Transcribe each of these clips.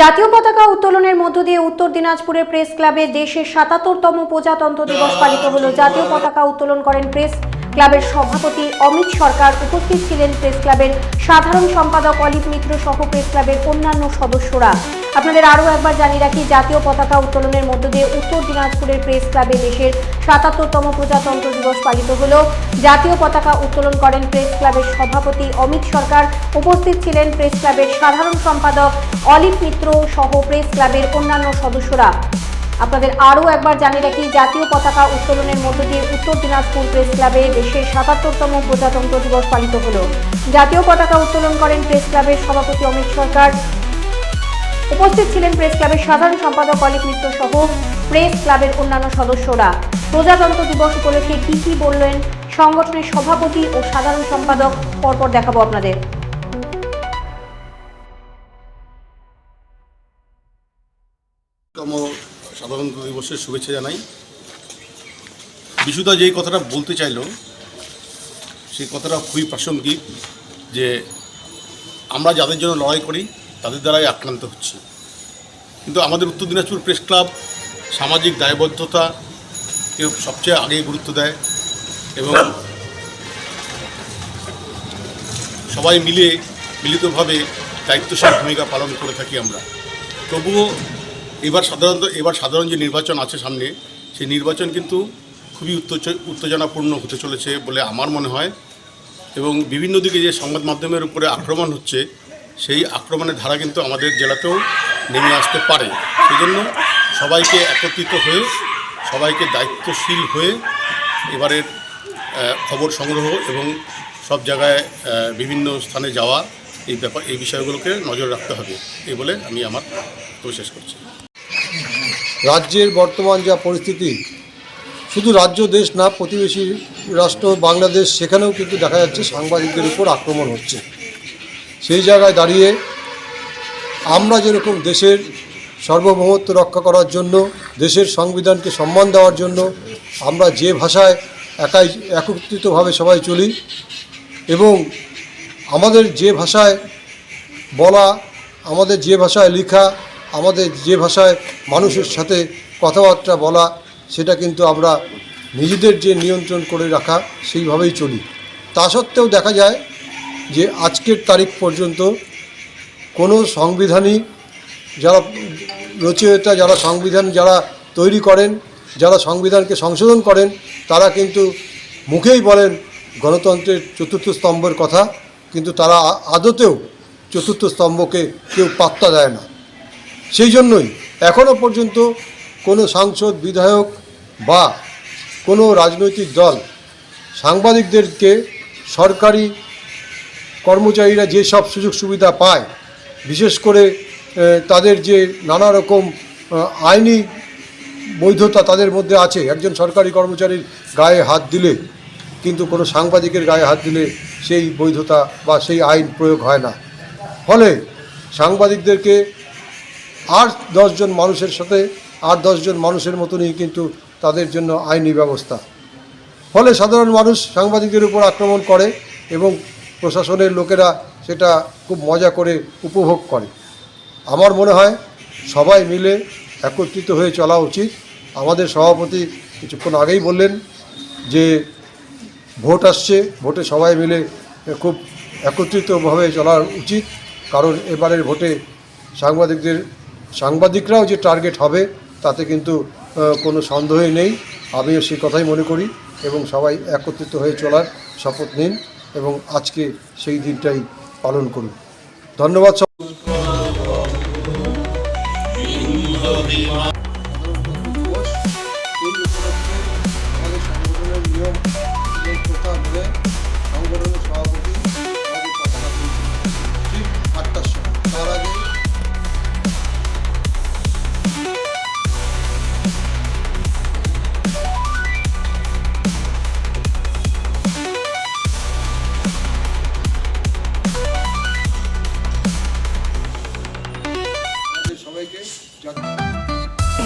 জাতীয় পতাকা উত্তোলনের মধ্য দিয়ে উত্তর দিনাজপুরের প্রেস ক্লাবে দেশের ৭৭তম প্রজাতন্ত্র দিবস পালিত হলো। জাতীয় পতাকা উত্তোলন করেন প্রেস ক্লাবের সভাপতি অমিত সরকার। উপস্থিত ছিলেন প্রেস ক্লাবের সাধারণ সম্পাদক অলিভ মিত্র সহ প্রেস ক্লাবের অন্যান্য সদস্যরা। আপনাদের আরও একবার জানিয়ে রাখি, জাতীয় পতাকা উত্তোলনের মধ্য দিয়ে উত্তর দিনাজপুরের প্রেস ক্লাবে দেশের ৭৭তম প্রজাতন্ত্র দিবস পালিত হলো। জাতীয় পতাকা উত্তোলন করেন প্রেস ক্লাবের সভাপতি অমিত সরকার। উপস্থিত ছিলেন প্রেস ক্লাবের সাধারণ সম্পাদক অলিভ মিত্র সহ প্রেস ক্লাবের অন্যান্য সদস্যরা। আপনাদের আরও একবার জানিয়ে রাখি, জাতীয় পতাকা উত্তোলনের মধ্য দিয়ে উত্তর দিনাজপুর প্রেস ক্লাবে দেশের ৭৭তম প্রজাতন্ত্র দিবস পালিত হলো। জাতীয় পতাকা উত্তোলন করেন প্রেস ক্লাবের সভাপতি অমিত সরকার। উপস্থিত ছিলেন প্রেস ক্লাবের সাধারণ সম্পাদক অলিভ মিত্র সহ প্রেস ক্লাবের অন্যান্য সদস্যরা। প্রজাতন্ত্র দিবস উপলক্ষে কি বললেন সংগঠনের সভাপতি ও সাধারণ সম্পাদক, পরপর দেখাবো আপনাদের। সাধারণতন্ত্র দিবসের শুভেচ্ছা জানাই। বিশুদা যেই কথাটা বলতে চাইল সেই কথাটা খুবই প্রাসঙ্গিক, যে আমরা যাদের জন্য লড়াই করি তাদের দ্বারাই আক্রান্ত হচ্ছে। কিন্তু আমাদের উত্তর দিনাজপুর প্রেস ক্লাব সামাজিক দায়বদ্ধতাকে সবচেয়ে আগে গুরুত্ব দেয় এবং সবাই মিলিতভাবে দায়িত্বশীল ভূমিকা পালন করে থাকি আমরা। তবুও এবার সাধারণ যে নির্বাচন আছে সামনে, সেই নির্বাচন কিন্তু খুবই উত্তেজনাপূর্ণ হতে চলেছে বলে আমার মনে হয়। এবং বিভিন্ন দিকে যে সংবাদ মাধ্যমের উপরে আক্রমণ হচ্ছে, সেই আক্রমণের ধারা কিন্তু আমাদের জেলাতেও নেমে আসতে পারে। সেই জন্য সবাইকে একত্রিত হয়ে, সবাইকে দায়িত্বশীল হয়ে এবারের খবর সংগ্রহ এবং সব জায়গায় বিভিন্ন স্থানে যাওয়া, এই বিষয়গুলোকে নজর রাখতে হবে, এই বলে আমি আমার বক্তব্য শেষ করছি। রাজ্যের বর্তমান যা পরিস্থিতি, শুধু রাজ্য দেশ না, প্রতিবেশী রাষ্ট্র বাংলাদেশ, সেখানেও কিন্তু দেখা যাচ্ছে সাংবাদিকদের উপর আক্রমণ হচ্ছে। সেই জায়গায় দাঁড়িয়ে আমরা যেরকম দেশের সার্বভৌমত্ব রক্ষা করার জন্য, দেশের সংবিধানকে সম্মান দেওয়ার জন্য আমরা যে ভাষায় একত্রিতভাবে সবাই চলি এবং আমাদের যে ভাষায় বলা, আমাদের যে ভাষায় লেখা, আমাদের যে ভাষায় মানুষের সাথে কথাবার্তা বলা, সেটা কিন্তু আমরা নিজেদের যে নিয়ন্ত্রণ করে রাখা, সেইভাবেই চলি। তা সত্ত্বেও দেখা যায় যে আজকের তারিখ পর্যন্ত কোনো সংবিধানই যারা রচয়িতা, যারা সংবিধান যারা তৈরি করেন, যারা সংবিধানকে সংশোধন করেন, তারা কিন্তু মুখেই বলেন গণতন্ত্রের চতুর্থ স্তম্ভের কথা, কিন্তু তারা আদতেও চতুর্থ স্তম্ভকে কেউ পাত্তা দেয় না। সেই জন্যই এখনও পর্যন্ত কোনো সাংসদ, বিধায়ক বা কোনো রাজনৈতিক দল সাংবাদিকদেরকে, সরকারি কর্মচারীরা যে সব সুযোগ সুবিধা পায়, বিশেষ করে তাদের যে নানা রকম আইনি বৈধতা তাদের মধ্যে আছে, একজন সরকারি কর্মচারীর গায়ে হাত দিলে কিন্তু কোনো সাংবাদিকের গায়ে হাত দিলে সেই বৈধতা বা সেই আইন প্রয়োগ হয় না। ফলে সাংবাদিকদেরকে আর 10 জন মানুষের সাথে 8-10 জন মানুষের মতনই কিন্তু তাদের জন্য আইনি ব্যবস্থা। ফলে সাধারণ মানুষ সাংবাদিকদের উপর আক্রমণ করে এবং প্রশাসনের লোকেরা সেটা খুব মজা করে উপভোগ করে। আমার মনে হয় সবাই মিলে একত্রিত হয়ে চলা উচিত। আমাদের সভাপতি কিছুক্ষণ আগেই বললেন যে ভোট আসছে, ভোটে সবাই মিলে খুব একত্রিতভাবে চলা উচিত, কারণ এবারের ভোটে সাংবাদিকরাও যে টার্গেট হবে তাতে কিন্তু কোনো সন্দেহই নেই। আমিও সেই কথাই মনে করি এবং সবাই একত্রিত হয়ে চলার শপথ নিন এবং আজকে সেই দিনটাই পালন করুন। ধন্যবাদ। আমাদের সংগঠনের নিয়ম এবং প্রথা মেনে সংগঠনের সভাপতি আমাদের পতাকা ঠিক 8টার সময়, তার আগে সবাইকে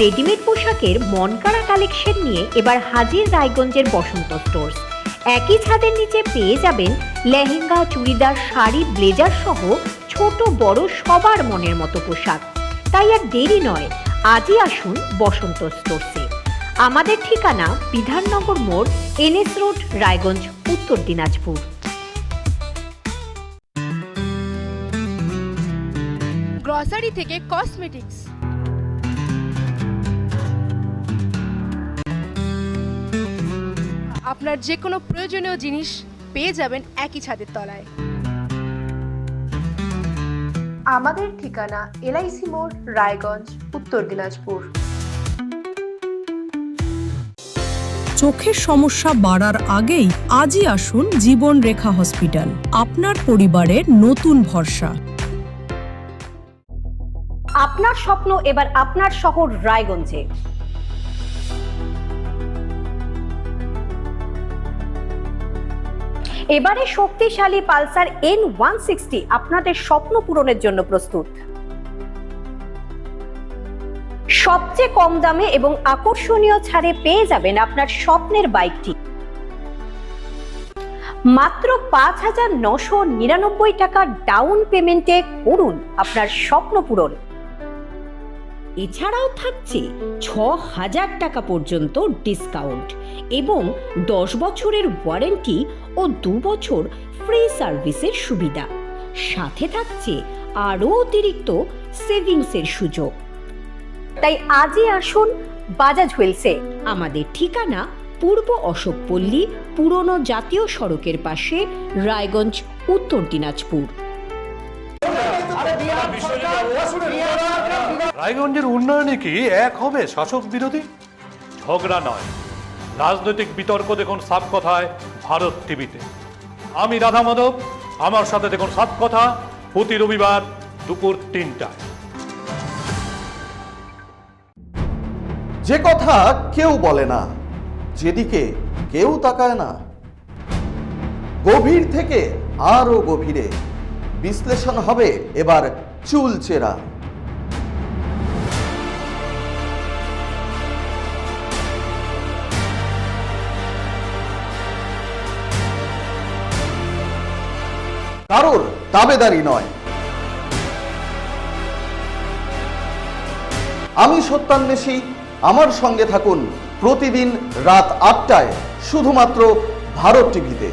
রেডিমেড পোশাকের মনকাড়া কালেকশন নিয়ে এবার হাজির রায়গঞ্জের বসন্ত স্টোর্স। একই ছাদের নিচে পেয়ে যাবেন লেহেঙ্গা, চুড়িদার, শাড়ি, ব্লেজার সহ ছোট বড় সবার মনের মতো পোশাক। তাই আর দেরি নয়, আজই আসুন বসন্ত স্টোরসে। আমাদের ঠিকানা বিধাননগর মোড়, NS রোড, রায়গঞ্জ, উত্তর দিনাজপুর। গ্রসারি থেকে কসমেটিক্স, আপনার যে কোনো প্রয়োজনীয় জিনিস পেয়ে যাবেন একই ছাদের তলায়। আমাদের ঠিকানা LIC মোড়, রায়গঞ্জ, উত্তর দিনাজপুর। চোখের সমস্যা বাড়ার আগেই আজই আসুন জীবন রেখা হসপিটাল, আপনার পরিবারের নতুন ভরসা। আপনার স্বপ্ন এবার আপনার শহর রায়গঞ্জে। এবারে শক্তিশালী পালসার N160 আপনাদের স্বপ্ন পূরণের জন্য প্রস্তুত। সবচেয়ে কম দামে এবং আকর্ষণীয় ছাড়ে পেয়ে যাবেন আপনার স্বপ্নের বাইকটি। মাত্র 5,999 টাকা ডাউন পেমেন্টে করুন আপনার স্বপ্ন পূরণ। এছাড়াও থাকছে 6,000 টাকা পর্যন্ত ডিসকাউন্ট এবং 10 বছরের ওয়ারেন্টি ও 2 বছর ফ্রি সার্ভিসের সুবিধা। সাথে থাকছে আরও অতিরিক্ত সেভিংসের সুযোগ। তাই আজই আসুন বাজাজ হুইলসে। আমাদের ঠিকানা পূর্ব অশোকপল্লী, পুরনো জাতীয় সড়কের পাশে, রায়গঞ্জ, উত্তর দিনাজপুর। রায়গঞ্জের উন্নয়নে কি এক হবে শাসক বিরোধী? ঝগড়া নয়, রাজনৈতিক বিতর্ক দেখুন সাত কথায় ভারত টিভিতে। আমি রাধা মাধব, আমার সাথে দেখুন সাত কথা প্রতি রবিবার দুপুর 3টায়। যে কথা কেউ বলে না, যেদিকে কেউ তাকায় না, গভীর থেকে আরো গভীরে বিশ্লেষণ হবে এবার চুলচেরা। কারোর দাবেদারি নয়। আমি সত্যান্বেষী, আমার সঙ্গে থাকুন প্রতিদিন রাত 8টায় শুধুমাত্র ভারত টিভিতে।